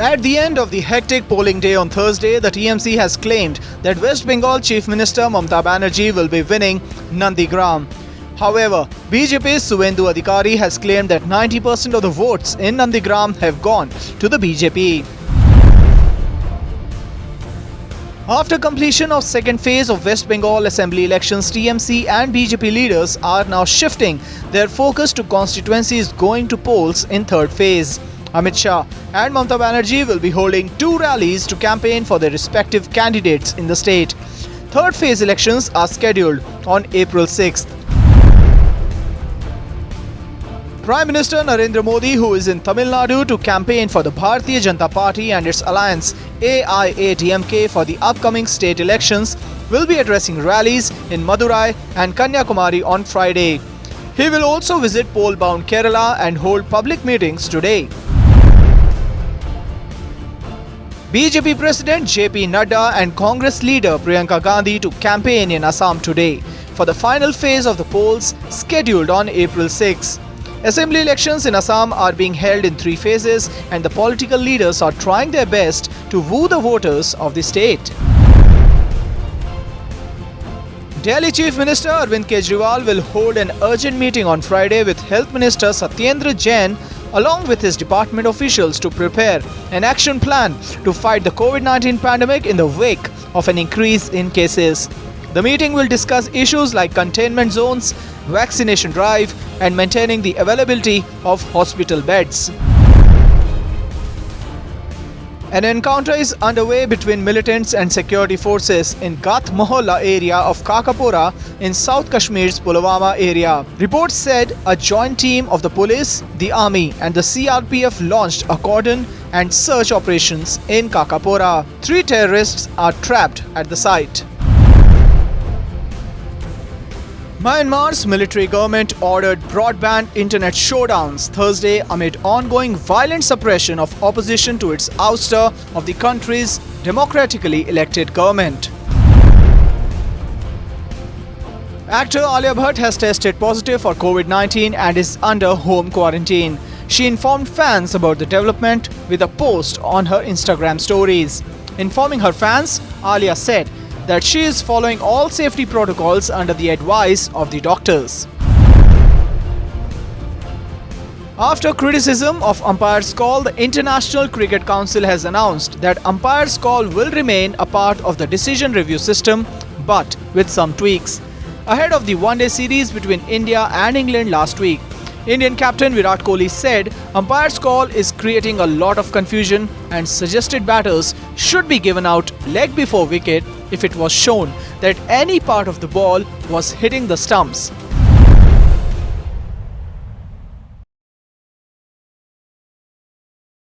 At the end of the hectic polling day on Thursday, the TMC has claimed that West Bengal Chief Minister Mamata Banerjee will be winning Nandigram. However, BJP's Suvendu Adhikari has claimed that 90% of the votes in Nandigram have gone to the BJP. After completion of second phase of West Bengal Assembly elections, TMC and BJP leaders are now shifting their focus to constituencies going to polls in third phase. Amit Shah and Mamata Banerjee will be holding two rallies to campaign for their respective candidates in the state. Third phase elections are scheduled on April 6th. Prime Minister Narendra Modi, who is in Tamil Nadu to campaign for the Bharatiya Janata Party and its alliance AIADMK for the upcoming state elections, will be addressing rallies in Madurai and Kanyakumari on Friday. He will also visit poll-bound Kerala and hold public meetings today. BJP President JP Nadda and Congress leader Priyanka Gandhi to campaign in Assam today for the final phase of the polls scheduled on April 6. Assembly elections in Assam are being held in three phases and the political leaders are trying their best to woo the voters of the state. Delhi Chief Minister Arvind Kejriwal will hold an urgent meeting on Friday with Health Minister Satyendra Jain along with his department officials to prepare an action plan to fight the COVID-19 pandemic in the wake of an increase in cases. The meeting will discuss issues like containment zones, vaccination drive, and maintaining the availability of hospital beds. An encounter is underway between militants and security forces in Gath Mohalla area of Kakapura in South Kashmir's Pulwama area. Reports said a joint team of the police, the army and the CRPF launched a cordon and search operations in Kakapura. 3 terrorists are trapped at the site. Myanmar's military government ordered broadband internet showdowns Thursday amid ongoing violent suppression of opposition to its ouster of the country's democratically elected government. Actor Alia Bhatt has tested positive for COVID-19 and is under home quarantine. She informed fans about the development with a post on her Instagram stories. Informing her fans, Alia said that she is following all safety protocols under the advice of the doctors. After criticism of umpire's call, the International Cricket Council has announced that umpire's call will remain a part of the decision review system, but with some tweaks. Ahead of the one-day series between India and England last week, Indian captain Virat Kohli said umpire's call is creating a lot of confusion and suggested batters should be given out leg before wicket if it was shown that any part of the ball was hitting the stumps.